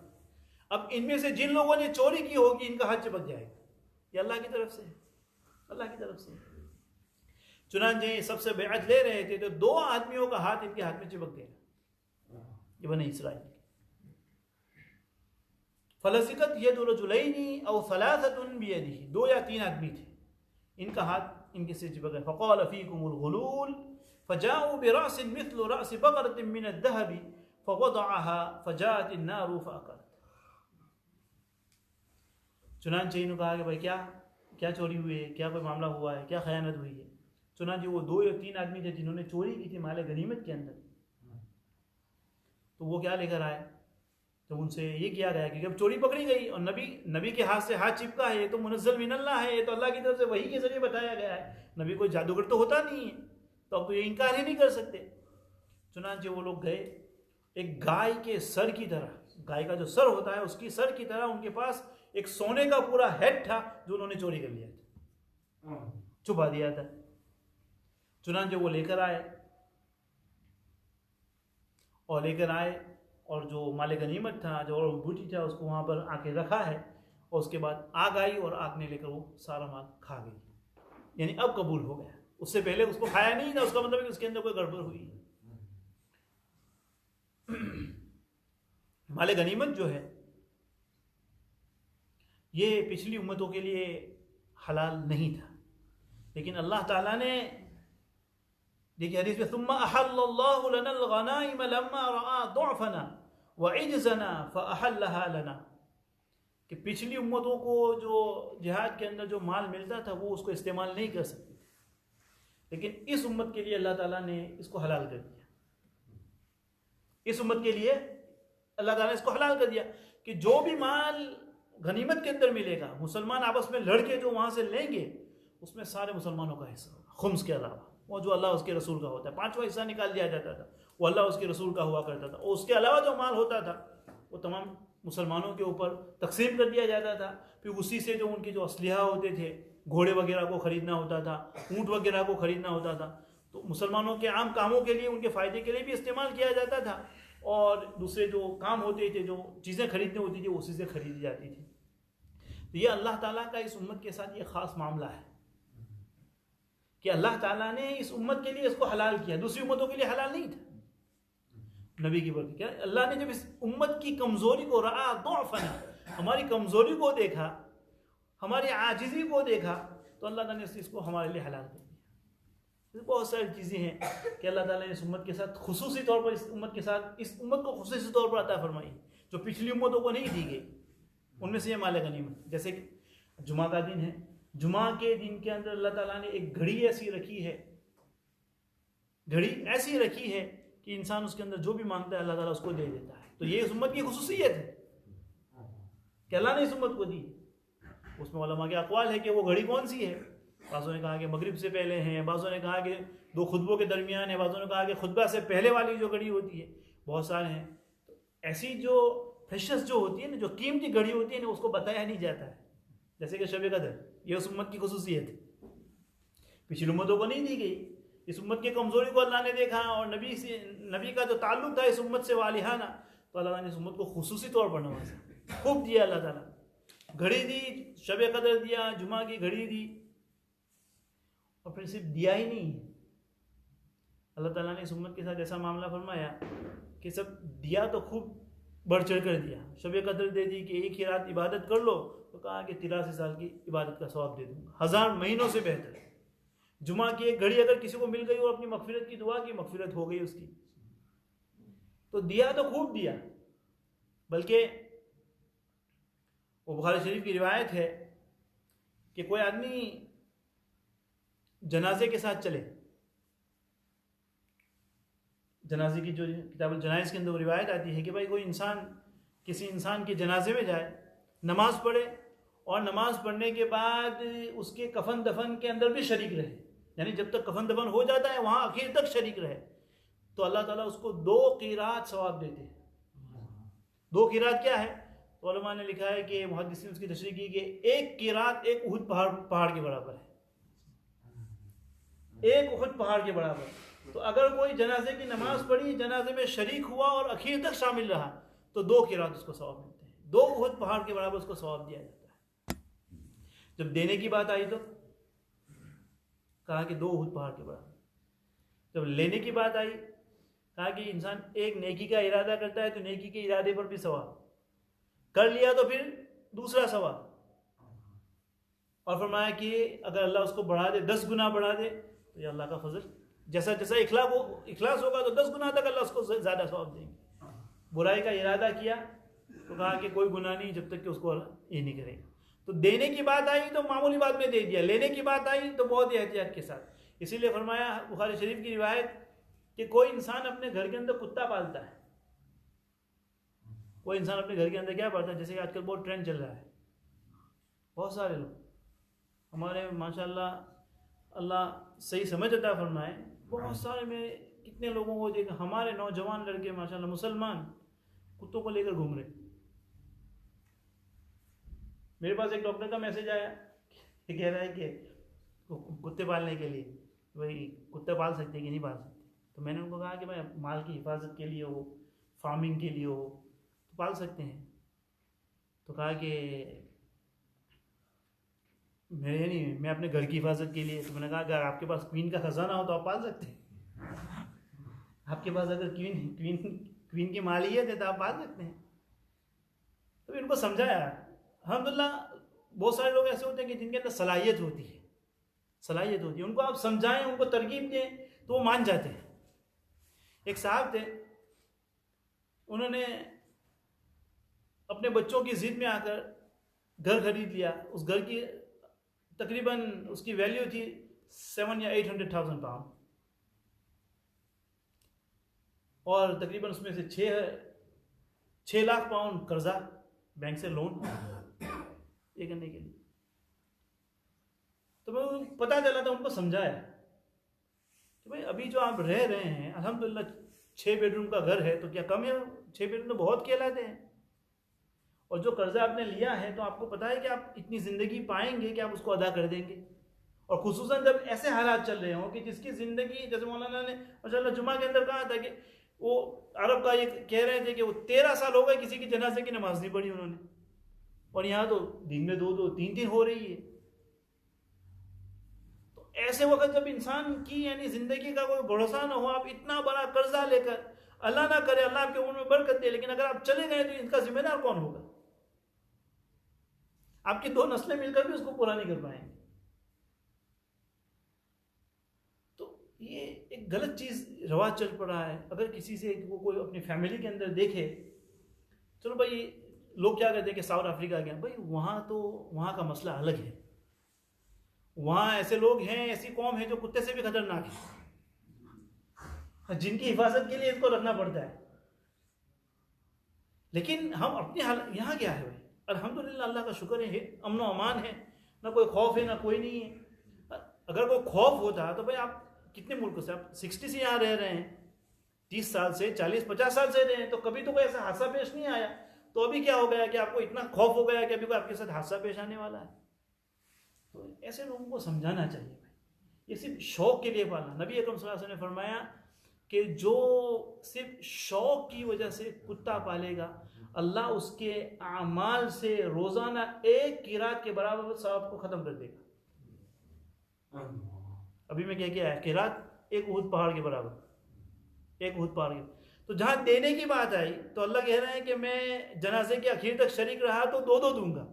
अब इनमें से जिन लोगों ने चोरी की होगी इनका हाथ चिपक जाएगा, ये अल्लाह की तरफ से, अल्लाह की तरफ से। चुनांचे सबसे बैअत ले रहे थे तो दो आदमियों का हाथ इनके हाथ में चिपक गया, ये बनी इसराइल। फलज़िकत यदु रजुलैनी औ सलासतुन बियदिही, दो या तीन आदमी थे, इनका हाथ इनके से चिपक गया। फ़क़ाल फ़ीकुमुल गुलूल फ़जाऊ बिरासिन मिस्लु रासि बक़रतिन मिनद दहबि फ़वदअहा फ़जाअतिन नारु फ़अकलत। चुनांचे इन्होंने कहा कि भाई क्या चोरी हुई है, क्या कोई मामला हुआ है, क्या खयानत हुई है। चुनांचे वो दो या तीन आदमी थे जिन्होंने चोरी की थी माले गनीमत के अंदर, तो वो क्या लेकर आए, तो उनसे ये किया गया कि जब चोरी पकड़ी गई और नबी के हाथ से हाथ चिपका है, ये तो मुनज़्ज़ल मिनल्लाह है, ये तो अल्लाह की तरफ से वही के जरिए बताया गया है, नबी कोई जादूगर तो होता नहीं है, तो अब तो ये इनकार ही नहीं कर सकते। चुनांचे वो लोग गए, एक गाय के सर की तरह, गाय का जो सर होता है उसकी सर की तरह उनके पास एक सोने का पूरा हेड था जो उन्होंने चोरी कर लिया था, छुपा दिया था। चुनांचे वो लेकर आए और जो माले गनीमत था, जो बूटी था, उसको वहां पर आके रखा है। और उसके बाद आग आई और आग ने लेकर वो सारा माल खा गई। यानी अब कबूल हो गया, उससे पहले उसको खाया नहीं था, उसका मतलब है कि उसके अंदर कोई गड़बड़ हुई। माले गनीमत जो है ये पिछली उम्मतों के लिए हलाल नहीं था, लेकिन अल्लाह ताला ने, देखिए हदीस में, सुम्मा अहल्लल्लाहु लनल गनाइम लम्मा रआ दुअफना व इज्जना फअहल्लहा लना, कि पिछली उम्मतों को जो जिहाद के अंदर जो माल मिलता था वो उसको इस्तेमाल नहीं कर सकते, लेकिन इस उम्मत के लिए अल्लाह ताला ने इसको हलाल कर दिया। इस उम्मत के लिए अल्लाह ताला ने इसको हलाल कर दिया कि जो भी माल गनीमत के अंदर मिलेगा, मुसलमान आपस में लड़के जो वहां से लेंगे, उसमें सारे मुसलमानों का हिस्सा होगा, खुम्स के अलावा। वो जो अल्लाह उसके रसूल का होता है, 5वां हिस्सा निकाल दिया जाता था, वो अल्लाह उसके रसूल का हुआ करता था। और उसके अलावा जो माल होता था वो तमाम मुसलमानों के ऊपर तकसीम कर दिया जाता था। फिर उसी से जो उनके जो असलिहा होते थे, घोड़े वगैरह को खरीदना होता था, ऊँट वगैरह को खरीदना होता था, तो मुसलमानों के आम कामों के लिए, उनके फ़ायदे के लिए भी इस्तेमाल किया जाता था। और दूसरे जो काम होते थे, जो चीज़ें खरीदनी होती थी, उसी से खरीदी जाती थी। तो ये अल्लाह ताला का इस उम्मत के साथ ये ख़ास मामला है कि अल्लाह ताला ने इस उम्मत के लिए इसको हलाल किया, दूसरी उम्मतों के लिए हलाल नहीं था। नबी की बात क्या, अल्लाह ने जब इस उम्मत की कमज़ोरी को रआ दुअफना, हमारी कमज़ोरी को देखा, हमारी आजिज़ी को देखा, तो अल्लाह ताला ने इसको हमारे लिए हलाल कर दिया। बहुत सारी चीज़ें हैं कि अल्लाह ताला ने इस उम्मत के साथ खुसूसी तौर पर, इस उम्मत को खुसूसी तौर पर अता फरमाई, जो पिछली उम्मतों को नहीं दी गई। उनमें से ये माल गनीमत, जैसे कि जुमा का दिन है, जुमा के दिन के अंदर अल्लाह ताला ने एक घड़ी ऐसी रखी है, घड़ी ऐसी रखी है कि इंसान उसके अंदर जो भी मांगता है अल्लाह ताला उसको दे देता है। तो ये इस उम्मत की खुसूसियत है कि अल्लाह ने इस उम्मत को दी। उसमें उलमा के अक़वाल है कि वो घड़ी कौन सी है। बाज़ों ने कहा कि मगरिब से पहले है, बाज़ों ने कहा कि 2 खुतबों के दरमियान है, बाज़ों ने कहा कि खुतबा से पहले वाली जो घड़ी होती है, बहुत सारे हैं। तो ऐसी जो प्रेशस जो होती है ना, जो कीमती घड़ी होती है ना, उसको बताया नहीं जाता है। जैसे कि शब कदर, ये उस उम्मत की खुसूसियत है, पिछली उम्मतों को नहीं दी गई। इस उम्मत की कमज़ोरी को अल्लाह ने देखा और नबी का जो ताल्लुक़ था इस उम्मत से वालिहाना, तो अल्लाह ने इस उम्मत को खुसूसी तौर पर नवाजा, खूब दिया अल्लाह ताला। घड़ी दी, शब कदर दिया, जुमा की घड़ी दी। और फिर सिर्फ दिया ही नहीं, अल्लाह ताला ने इस उम्मत के साथ ऐसा मामला फरमाया कि सब दिया तो खूब बढ़ चढ़ कर दिया। शब कदर दे दी कि एक ही रात इबादत कर लो, तो कहा कि 83 साल की इबादत का सवाब दे दूंगा, 1000 महीनों से बेहतर। जुमा की एक घड़ी अगर किसी को मिल गई और अपनी मगफिरत की दुआ की, मगफिरत हो गई उसकी। तो दिया तो खूब दिया, बल्कि वो बुखारी शरीफ की रिवायत है कि कोई आदमी जनाजे के साथ चले, जनाजे की जो किताब जनाइज़ के अंदर वो रिवायत आती है कि भाई कोई इंसान किसी इंसान के जनाजे में जाए, नमाज पढ़े और नमाज पढ़ने के बाद उसके कफन दफन के अंदर भी शरीक रहे, यानी जब तक कफन दफन हो जाता है वहाँ आखिर तक शरीक रहे, तो अल्लाह ताला उसको 2 क़ीरात सवाब देते हैं। 2 क़ीरात क्या है? तो उलमा ने लिखा है कि मुहद्दिसीन ने उसकी तशरीह की कि 1 क़ीरात एक उहुद पहाड़ के बराबर है, 1 उहुद पहाड़ के बराबर। तो अगर कोई जनाजे की नमाज पढ़ी, जनाजे में शरीक हुआ और आखिर तक शामिल रहा, तो 2 क़ीरात उसको सवाब मिलते हैं, 2 उहुद पहाड़ के बराबर उसको सवाब दिया जाता है। जब देने की बात आई तो कहा कि 2 उहुद पहाड़ के बराबर। जब लेने की बात आई, कहा कि इंसान एक नेकी का इरादा करता है तो नेकी के इरादे पर भी सवाब, कर लिया तो फिर दूसरा सवाब। और फरमाया कि अगर अल्लाह उसको बढ़ा दे, 10 गुना बढ़ा दे, तो ये अल्लाह का फजल, जैसा जैसा इखलास होगा तो 10 गुना तक अल्लाह उसको ज़्यादा सवाब देंगे। बुराई का इरादा किया तो कहा कि कोई गुनाह नहीं जब तक कि उसको ये नहीं करेगा। तो देने की बात आई तो मामूली बात में दे दिया, लेने की बात आई तो बहुत ही एहतियात के साथ। इसीलिए फरमाया बुखारी शरीफ की रिवायत कि कोई इंसान अपने घर के अंदर कुत्ता पालता है, कोई इंसान अपने घर के अंदर क्या पालता है, जैसे कि आजकल बहुत ट्रेंड चल रहा है, बहुत सारे लोग हमारे माशाल्लाह अल्लाह सही समझ अता फरमाए, बहुत सारे में कितने लोगों को देखा, हमारे नौजवान लड़के माशाल्लाह मुसलमान कुत्तों को लेकर घूम रहे। मेरे पास एक डॉक्टर का मैसेज आया कि कह रहा है कि कुत्ते पालने के लिए भाई कुत्ते पाल सकते हैं कि नहीं पाल सकते। तो मैंने उनको कहा कि भाई माल की हिफाजत के लिए हो, फार्मिंग के लिए हो तो पाल सकते हैं। तो कहा कि मैं अपने घर की हिफाजत के लिए। तो मैंने कहा अगर आपके पास क्वीन का खजाना हो तो आप पाल सकते हैं। आपके पास अगर क्वीन की मालियत है तो आप पाल सकते हैं। तो इनको समझाया। अल्हम्दुलिल्लाह बहुत सारे लोग ऐसे होते हैं कि जिनके अंदर सलाहियत होती है, उनको आप समझाएं, उनको तरकीब दें तो वो मान जाते हैं। एक साहब थे, उन्होंने अपने बच्चों की जिद में आकर घर खरीद लिया। उस घर की तकरीबन उसकी वैल्यू थी 7 या 800,000 पाउंड, और तकरीबन उसमें से 6 लाख पाउंड कर्जा बैंक से लोन ये करने के लिए। तो मैं पता चला था, उनको समझाया कि भाई अभी जो आप रह रहे हैं अल्हम्दुलिल्लाह 6 बेडरूम का घर है तो क्या कम है? 6 बेडरूम तो बहुत कहलाते हैं। और जो कर्जा आपने लिया है तो आपको पता है कि आप इतनी ज़िंदगी पाएंगे कि आप उसको अदा कर देंगे। और खुसूसन जब ऐसे हालात चल रहे हों कि जिसकी ज़िंदगी, जैसे मौलाना ने माशाल्लाह जुमा के अंदर कहा था कि वो अरब का ये कह रहे थे कि वो 13 साल हो गए किसी की जनाजे की नमाज नहीं पढ़ी उन्होंने, और यहाँ तो दिन में 2-2 3-3 हो रही है। तो ऐसे वक्त जब इंसान की यानी ज़िंदगी का कोई भरोसा ना हो, आप इतना बड़ा कर्जा लेकर, अल्लाह ना करे अल्लाह आपके उम्र में बरकत दे, लेकिन अगर आप चले गए तो इसका जिम्मेदार कौन होगा? आपकी 2 नस्लें मिलकर भी उसको पूरा नहीं कर पाएंगे। तो ये एक गलत चीज रवाज चल पड़ा है। अगर किसी से वो कोई अपनी फैमिली के अंदर देखे, चलो भाई लोग क्या कहते हैं कि साउथ अफ्रीका गया, भाई वहां का मसला अलग है। वहां ऐसे लोग हैं, ऐसी कौम है जो कुत्ते से भी खतरनाक है, जिनकी हिफाजत के लिए इसको रखना पड़ता है। लेकिन हम अपने हाल यहाँ क्या है भाई, अल्हम्दुलिल्लाह अल्लाह का शुक्र है, अमन अमान है, ना कोई खौफ है ना कोई नहीं है। अगर कोई खौफ होता तो भाई आप कितने मुल्क से, आप 60 से यहाँ रह रहे हैं, 30 साल से 40-50 साल से रहे हैं, तो कभी तो कोई ऐसा हादसा पेश नहीं आया। तो अभी क्या हो गया कि आपको इतना खौफ हो गया कि अभी कोई आपके साथ हादसा पेश आने वाला है। तो ऐसे लोगों को समझाना चाहिए भाई, ये सिर्फ शौक के लिए पालना। नबी अकरम सल्लल्लाहु अलैहि वसल्लम ने फरमाया कि जो सिर्फ शौक की वजह से कुत्ता पालेगा, अल्लाह उसके आमाल से रोजाना 1 किरात के बराबर सवाब को खत्म कर देगा। अभी मैं क्या है, किरात 1 उहद पहाड़ के बराबर, 1 उहद पहाड़ के। तो जहां देने की बात आई तो अल्लाह कह रहे हैं कि मैं जनाजे के आखिर तक शरीक रहा तो 2-2 दूंगा।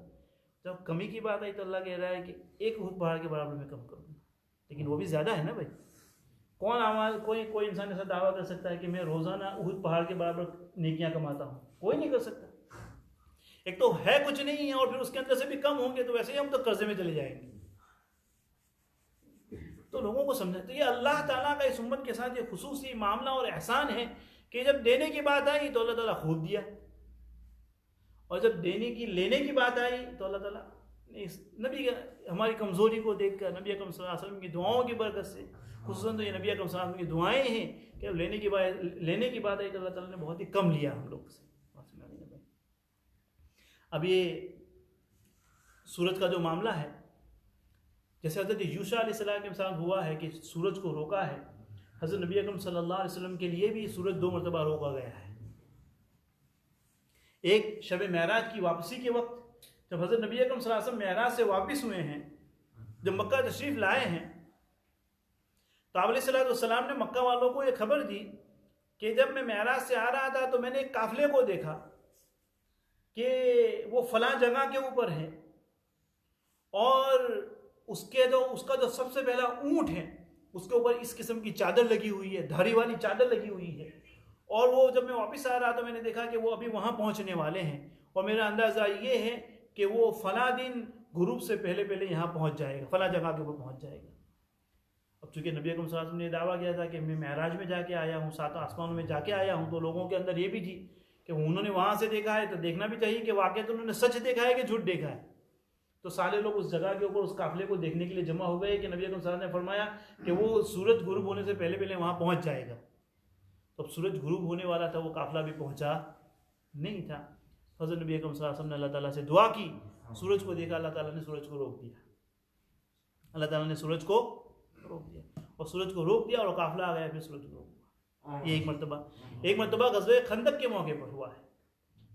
जब कमी की बात आई तो अल्लाह कह रहा है कि 1 उहद पहाड़ के बराबर में कम करूंगा। लेकिन वो भी ज्यादा है ना भाई। कौन आमाल, कोई इंसान ऐसा दावा कर सकता है कि मैं रोजाना उहद पहाड़ के बराबर नेकियां कमाता हूं? कोई नहीं कर सकता। एक तो है कुछ नहीं है, और फिर उसके अंदर से भी कम होंगे तो वैसे ही हम तो कर्जे में चले जाएंगे। तो लोगों को समझना, तो ये अल्लाह ताला का इस उम्मत के साथ ये खुसूसी मामला और एहसान है कि जब देने की बात आई तो अल्लाह ताला खूब दिया, और जब लेने की बात आई तो अल्लाह ताला ने नबी हमारी कमजोरी को देखकर, नबी अकरम सल्लल्लाहु अलैहि वसल्लम की दुआओं की बरकत से, खुसूसन तो ये नबी अकरम सल्लल्लाहु अलैहि वसल्लम की दुआएं हैं कि लेने की बात आई तो अल्लाह ताला ने बहुत ही कम लिया हम लोग से। अब ये सूरज का जो मामला है, जैसे हज़रत यूशा अलैहिस्सलाम के साथ हुआ है कि सूरज को रोका है, हज़रत नबी अकरम सल्लल्लाहु अलैहि वसल्लम के लिए भी सूरज 2 मरतबा रोका गया है। एक शब मेराज की वापसी के वक्त जब हज़रत नबी अकरम सल्लल्लाहु अलैहि वसल्लम मेराज से वापस हुए हैं, जब मक्का तशरीफ लाए हैं, तो आप अलैहिस्सलाम ने मक्का वालों को यह खबर दी कि जब मैं मेराज से आ रहा था तो मैंने एक काफिले को देखा कि वो फलां जगह के ऊपर है, और उसका जो सबसे पहला ऊंट है उसके ऊपर इस किस्म की चादर लगी हुई है, धारी वाली चादर लगी हुई है। और वो जब मैं वापस आ रहा तो मैंने देखा कि वो अभी वहां पहुंचने वाले हैं, और मेरा अंदाजा ये है कि वो फला दिन गुरूब से पहले यहाँ पहुंच जाएगा, फला जगह के ऊपर पहुंच जाएगा। अब चूंकि नबी अकरम सल्लल्लाहु अलैहि वसल्लम ने दावा किया था कि मैं मेराज में जाके आया हूँ, 7 आसमानों में जाके आया हूँ, तो लोगों के अंदर ये भी थी कि उन्होंने वहां से देखा है तो देखना भी चाहिए कि वाकई तो उन्होंने सच देखा है कि झूठ देखा है। तो सारे लोग उस जगह के ऊपर उस काफिले को देखने के लिए जमा हो गए कि नबी अकरम सल्लल्लाहु अलैहि वसल्लम ने फरमाया कि वो सूरज गुरूब होने से पहले वहां पहुंच जाएगा। तो अब सूरज गुरूब होने वाला था, वो काफिला भी पहुंचा नहीं था। हज़रत नबी अकरम सल्लल्लाहु अलैहि वसल्लम ने अल्लाह ताला से दुआ की सूरज को देखा, अल्लाह ताला ने सूरज को रोक दिया, अल्लाह ताला ने सूरज को रोक दिया, और सूरज को रोक दिया और काफिला आ गया, फिर सूरज को रोक दिया। ये एक मरतबा ग़ज़वे खंदक के मौके पर हुआ है।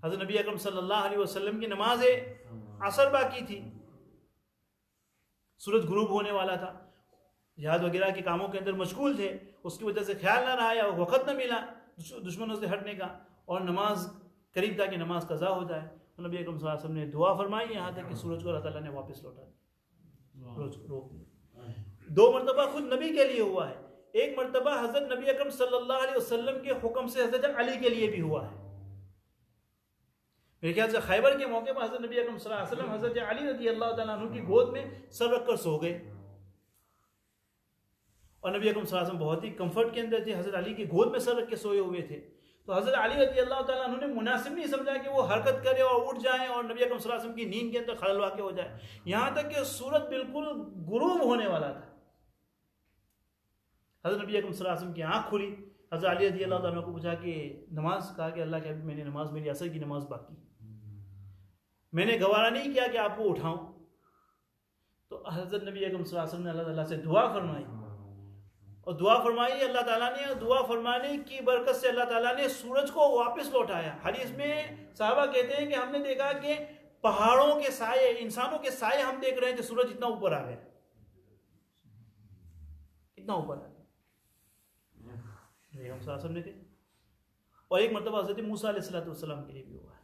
हज़रत नबी अकरम सल्लल्लाहु अलैहि वसल्लम की नमाज असर बाकी थी, सूरज गुरूब होने वाला था, जिहाद वगैरह के कामों के अंदर मशगूल थे, उसकी वजह से ख्याल ना रहा या वक़्त न मिला दुश्मनों से हटने का, और नमाज करीब था कि नमाज कज़ा हो जाए। तो नबी अकरम सल्लल्लाहु अलैहि वसल्लम ने दुआ फरमाई, यहाँ तक कि सूरज को अल्लाह ताला ने वापस लौटा दिया, रोज रोक दिया। 2 मरतबा खुद नबी के लिए हुआ है। एक मरतबा हज़रत नबी अकरम सल्लल्लाहु अलैहि वसल्लम के हुक्म से हज़रत अली के लिए भी हुआ है। मेरे ख्याल से खैबर के मौके पर हज़रत नबी अकरम सल्लल्लाहु अलैहि वसल्लम हज़रत अली रज़ी अल्लाह ताला अन्हु की गोद में सर रख कर सो गए, और नबी अकरम सल्लल्लाहु अलैहि वसल्लम बहुत ही कंफर्ट के अंदर थे, हज़रत अली की गोद में सर रख के सोए हुए थे। तो हज़रत अली रज़ी अल्लाह ताला अन्हु ने मुनासिब नहीं समझा कि वो हरकत करे और उठ जाएं और नबी अकरम सल्लल्लाहु अलैहि वसल्लम की नींद के अंदर खलल वाक़ हो जाए, यहाँ तक कि सूरज बिल्कुल गुरूब होने वाला था। हज़रत नबी अकरम सल्लल्लाहु अलैहि वसल्लम की आँख खुली, हज़रत अली रज़ी अल्लाह ताला को पूछा कि नमाज, कहा कि अल्लाह के हबीब मैंने नमाज, मेरी असर की नमाज बाकी, मैंने गवारा नहीं किया कि आपको उठाऊं। तो हज़रत नबी अकरम सल्लल्लाहु अलैहि वसल्लम ने अल्लाह ताला से दुआ फरमाई, और दुआ फरमाई अल्लाह ताला ने, दुआ फरमाने की बरकत से अल्लाह ताला ने सूरज को वापस लौटाया। हदीस में साहबा कहते हैं कि हमने देखा कि पहाड़ों के साए, इंसानों के साए हम देख रहे थे, सूरज इतना ऊपर आ गया, इतना ऊपर आ गया, हम साहब ने थे। और एक मरतबा हज़रत मूसा अलैहिस्सलाम के लिए भी हुआ है।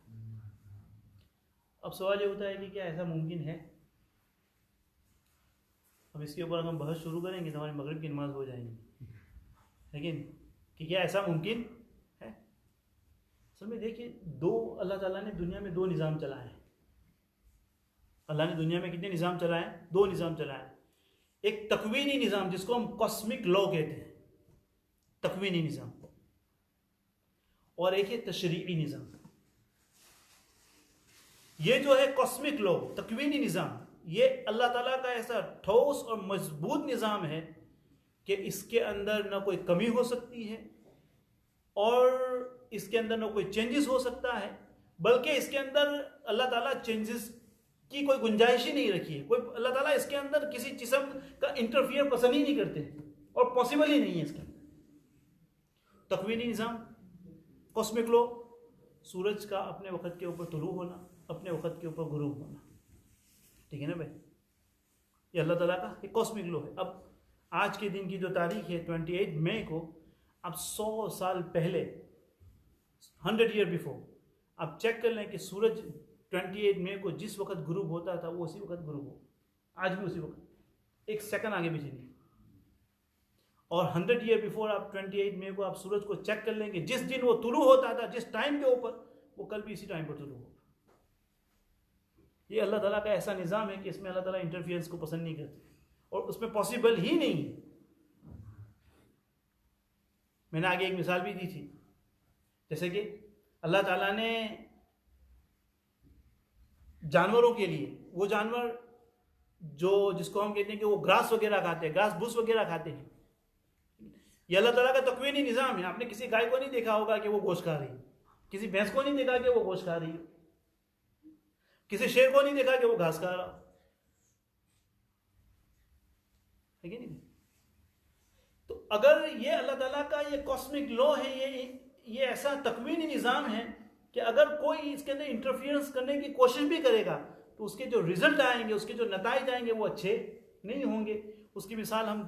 अब सवाल ये होता है कि क्या ऐसा मुमकिन है? अब इसके ऊपर हम बहस शुरू करेंगे तो हमारी मगरिब की नमाज हो जाएंगी, लेकिन कि क्या ऐसा मुमकिन है? असल में देखिए, अल्लाह ताला ने दुनिया में 2 निज़ाम चलाए हैं। अल्लाह ने दुनिया में कितने निज़ाम चलाए हैं? 2 निज़ाम चलाए हैं। एक तकवीनी निज़ाम जिसको हम कॉस्मिक लॉ कहते हैं, तकवीनी निज़ाम, और एक है तशरीई निज़ाम। ये जो है कॉस्मिक लॉ, तकवीनी निज़ाम, ये अल्लाह ताला का ऐसा ठोस और मजबूत निज़ाम है कि इसके अंदर ना कोई कमी हो सकती है और इसके अंदर ना कोई चेंजेस हो सकता है, बल्कि इसके अंदर अल्लाह ताला चेंजेस की कोई गुंजाइश ही नहीं रखी है। कोई अल्लाह ताला इसके अंदर किसी किस्म का इंटरफियर पसंद ही नहीं करते और पॉसिबल ही नहीं है इसके अंदर। तकवीनी निज़ाम, कॉस्मिक लॉ, सूरज का अपने वक़्त के ऊपर तुलू होना, अपने वक़्त के ऊपर गुरूब होना, ठीक है ना भाई, ये अल्लाह ताला का एक कॉस्मिक लॉ है। अब आज के दिन की जो तारीख है 28 मई को, अब 100 साल पहले, 100 ईयर बिफोर, आप चेक कर लें कि सूरज 28 मई को जिस वक्त गुरूब होता था वो उसी वक्त गुरूब हो, आज भी उसी वक्त, 1 सेकंड आगे पीछे नहीं। और 100 ईयर बिफोर आप 28 मई को आप सूरज को चेक कर लेंगे, जिस दिन वो तुलू होता था, जिस टाइम के ऊपर, वो कल भी इसी टाइम पर तुलू होगा। ये अल्लाह ताला का ऐसा निज़ाम है कि इसमें अल्लाह ताला इंटरफियरेंस को पसंद नहीं करते और उसमें पॉसिबल ही नहीं है। मैंने आगे एक मिसाल भी दी थी, जैसे कि अल्लाह ताला ने जानवरों के लिए, वो जानवर जिसको हम कहते हैं कि वो ग्रास वगैरह खाते हैं, घास भूस वगैरह खाते हैं, ये अल्लाह ताला का तकवीनी निज़ाम है। आपने किसी गाय को नहीं देखा होगा कि वो गोश्त खा रही है, किसी भैंस को नहीं देखा कि वो गोश्त खा रही है, किसी शेर को नहीं देखा कि वो घास खा रहा है कि नहीं। तो अगर ये अल्लाह ताला का ये कॉस्मिक लॉ है, ये ऐसा तकवीनी निज़ाम है कि अगर कोई इसके अंदर इंटरफियरेंस करने की कोशिश भी करेगा तो उसके जो रिजल्ट आएंगे, उसके जो नताइज आएंगे वो अच्छे नहीं होंगे। उसकी मिसाल हम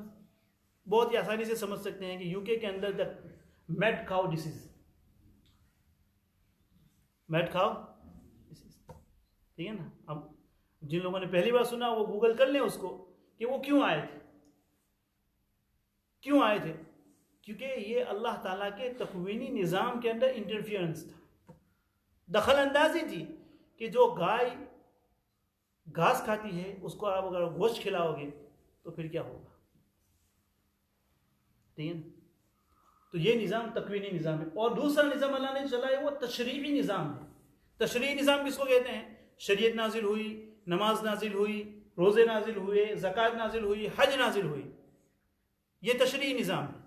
बहुत ही आसानी से समझ सकते हैं कि यूके के अंदर the mad cow disease, mad cow disease, ठीक है ना। अब जिन लोगों ने पहली बार सुना वो गूगल कर लें उसको कि वो क्यों आए थे, क्यों आए थे, क्योंकि ये अल्लाह ताला के तकवीनी निज़ाम के अंदर इंटरफियरेंस था, दखल अंदाजी थी कि जो गाय घास खाती है उसको आप अगर गोश्त खिलाओगे तो फिर क्या होगा, ठीक है ना। तो ये निज़ाम तकवीनी निज़ाम है। और दूसरा निज़ाम अल्लाह ने चलाया वो तशरीई निज़ाम है। तशरीई निज़ाम किसको कहते हैं? शरीयत नाजिल हुई, नमाज नाजिल हुई, रोज़े नाजिल हुए, ज़कात नाजिल हुई, हज नाजिल हुई, ये तशरीई निज़ाम है।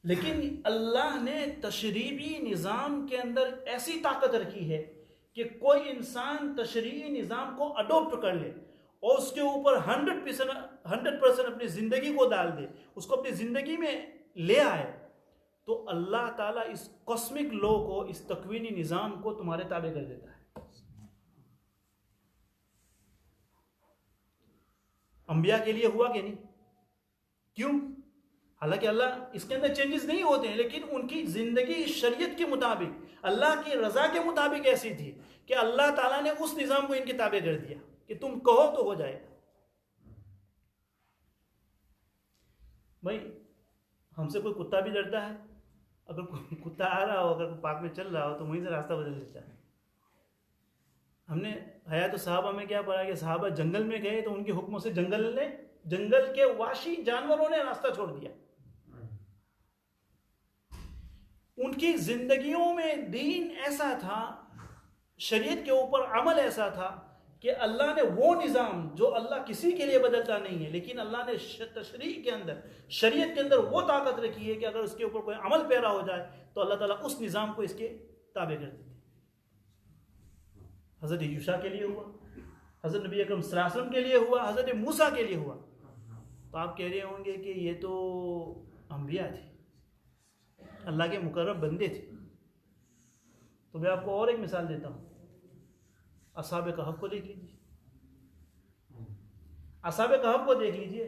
लेकिन अल्लाह ने तशरीई निज़ाम के अंदर ऐसी ताकत रखी है कि कोई इंसान तशरीई निज़ाम को अडोप्ट कर ले और उसके ऊपर 100% अपनी ज़िंदगी को डाल दे, उसको अपनी ज़िंदगी में ले आए, तो अल्लाह ताला इस कॉस्मिक लॉ को, इस तकवीनी निज़ाम को तुम्हारे ताबे कर देता है। अंबिया के लिए हुआ कि नहीं? क्यों? हालांकि अल्लाह इसके अंदर चेंजेस नहीं होते हैं, लेकिन उनकी जिंदगी शरीयत के मुताबिक, अल्लाह की रजा के मुताबिक ऐसी थी कि अल्लाह ताला ने उस निज़ाम को इनके ताबे कर दिया कि तुम कहो तो हो जाएगा। भाई हमसे कोई कुत्ता भी डरता है, अगर कोई कुत्ता आ रहा हो, अगर पार्क में चल रहा हो तो वहीं से रास्ता बदल देता है। हमने हयात सहाबा में क्या पढ़ा कि सहाबा जंगल में गए तो उनके हुक्मों से जंगल के वाशी जानवरों ने रास्ता छोड़ दिया। उनकी जिंदगियों में दीन ऐसा था, शरीयत के ऊपर अमल ऐसा था कि अल्लाह ने वो निज़ाम जो अल्लाह किसी के लिए बदलता नहीं है, लेकिन अल्लाह ने तशरीह के अंदर, शरीयत के अंदर वो ताकत रखी है कि अगर उसके ऊपर कोई अमल पैरा हो जाए तो अल्लाह ताला उस निज़ाम को इसके ताबे कर देते। हज़रत यूशा के लिए हुआ, हज़रत नबी अकरम सल्लल्लाहु अलैहि वसल्लम के लिए हुआ, हज़रत मूसा के लिए हुआ। तो आप कह रहे होंगे कि ये तो अंबिया थे, अल्लाह के मुकर्रम बंदे थे। तो मैं आपको और एक मिसाल देता हूँ, असहाबे कहफ को देख लीजिए। असहाबे कहफ को देख लीजिए।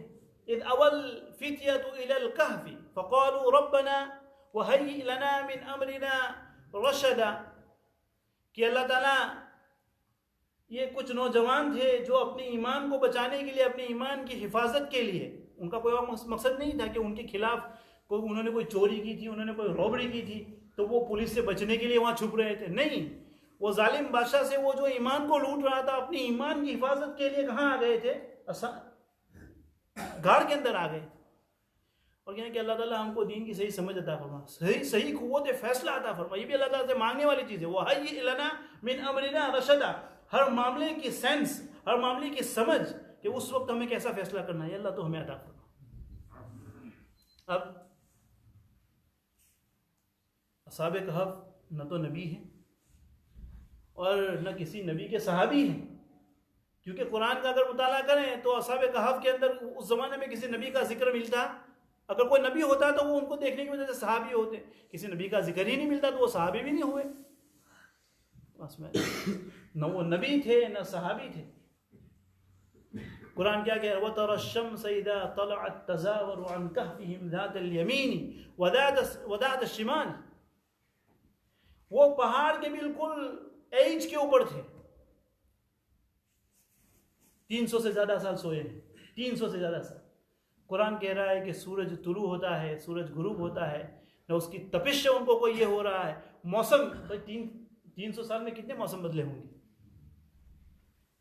इद अवल फित्यतु इलल कहफि फक़ालू रब्बना वहय्यि लना मिन अमरिना रशदा, कि अल्लाह ताला, ये कुछ नौजवान थे जो अपने ईमान को बचाने के लिए, अपने ईमान की हिफाजत के लिए, उनका कोई और मकसद नहीं था कि उनके खिलाफ उन्होंने कोई चोरी की थी, उन्होंने कोई रॉबरी की थी तो वो पुलिस से बचने के लिए वहां छुप रहे थे। नहीं, वो जालिम बादशाह से वो जो ईमान को लूट रहा था, अपनी ईमान की हिफाजत के लिए कहाँ आ गए थे? गाड़ के अंदर आ गए और कहने कि अल्लाह ताला हमको दीन की सही समझ अता फरमा, सही कुव्वत फैसला अता फरमा। ये भी अल्लाह ताला से मांगने वाली चीज़ है। वो हय्यि लना मिन अमरिना रशदा, हर मामले की सेंस, हर मामले की समझ कि उस वक्त हमें कैसा फैसला करना है, अल्लाह तो हमें अता फरमा। अब असहाबे कहफ न तो नबी हैं और न किसी नबी के सहाबी हैं, क्योंकि कुरान का अगर मुताला करें तो असहाबे कहफ के अंदर उस जमाने में किसी नबी का जिक्र मिलता। अगर कोई नबी होता तो वो उनको देखने की वजह से सहाबी होते, किसी नबी का जिक्र ही नहीं मिलता तो वो सहाबी भी नहीं हुए। बस में न वो नबी थे न सहाबी थे। कुरान क्या कह रहा है? वतरा शम्स इज़ा तलअत तज़ावरु अन कहफिहिम ज़ातल यमीनी व ज़ात शिमाल, वो पहाड़ के बिल्कुल एज के ऊपर थे। 300 से ज्यादा साल सोए हैं, 300 से ज्यादा साल। कुरान कह रहा है कि सूरज तुलू होता है, सूरज गुरूब होता है, न उसकी तपिश से उनको कोई ये हो रहा है। मौसम, 300 साल में कितने मौसम बदले होंगे?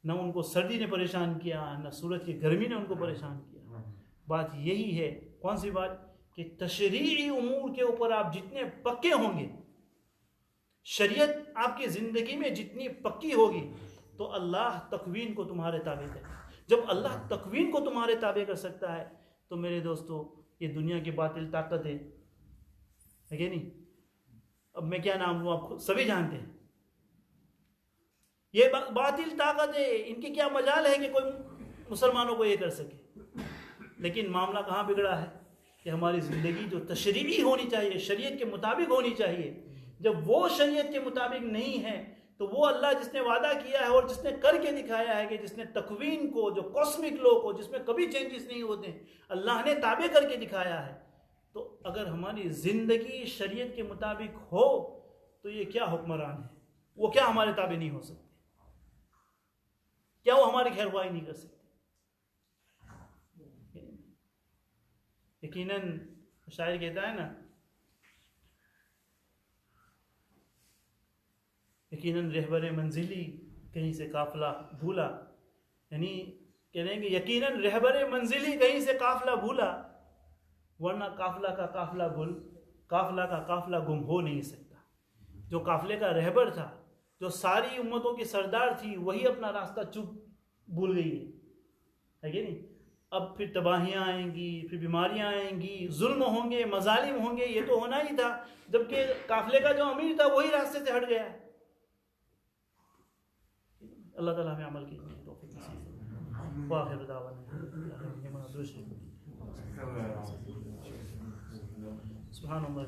न उनको सर्दी ने परेशान किया, न सूरज की गर्मी ने उनको परेशान किया। बात यही है, कौन सी बात? कि तशरीई उमूर के ऊपर आप जितने पक्के होंगे, शरीयत आपकी जिंदगी में जितनी पक्की होगी, तो अल्लाह तकवीन को तुम्हारे ताबे करेगा। जब अल्लाह तकवीन को तुम्हारे ताबे कर सकता है तो मेरे दोस्तों, ये दुनिया की बातिल ताकत है कि नहीं? अब मैं क्या नाम लूँ, आप सभी जानते हैं ये बातिल ताकत है। इनकी क्या मजाल है कि कोई मुसलमानों को ये कर सके। लेकिन मामला कहाँ बिगड़ा है कि हमारी ज़िंदगी जो तशरीई होनी चाहिए, शरीयत के मुताबिक होनी चाहिए, जब वो शरीयत के मुताबिक नहीं है तो वो अल्लाह जिसने वादा किया है और जिसने करके दिखाया है, कि जिसने तकवीन को, जो कॉस्मिक लॉ को, जिसमें कभी चेंजेस नहीं होते, अल्लाह ने ताबे करके दिखाया है, तो अगर हमारी ज़िंदगी शरीयत के मुताबिक हो तो ये क्या हुक्मरान है? वो क्या हमारे ताबे नहीं हो सकते? क्या वो हमारी खैरख्वाही नहीं कर सकते? यकीनन शायर कहता है ना, यकीनन रहबर मंजिली कहीं से काफिला भूला, यानी कह रहे हैं कि यकीनन रहबर मंजिली कहीं से काफिला भूला, वरना काफिला का काफिला गुम हो नहीं सकता। जो काफिले का रहबर था, जो सारी उम्मतों की सरदार थी, वही अपना रास्ता चुप भूल गई है कि नहीं? अब फिर तबाहियाँ आएंगी, फिर बीमारियाँ आएंगी, जुल्म होंगे, मजालिम होंगे, ये तो होना ही था। जबकि काफिले का जो अमीर था वही रास्ते से हट गया है। अल्लाह ताला हमें अमल की तौफीक नसीब फरमाए। व आखिर दावाना सुभान अल्लाह।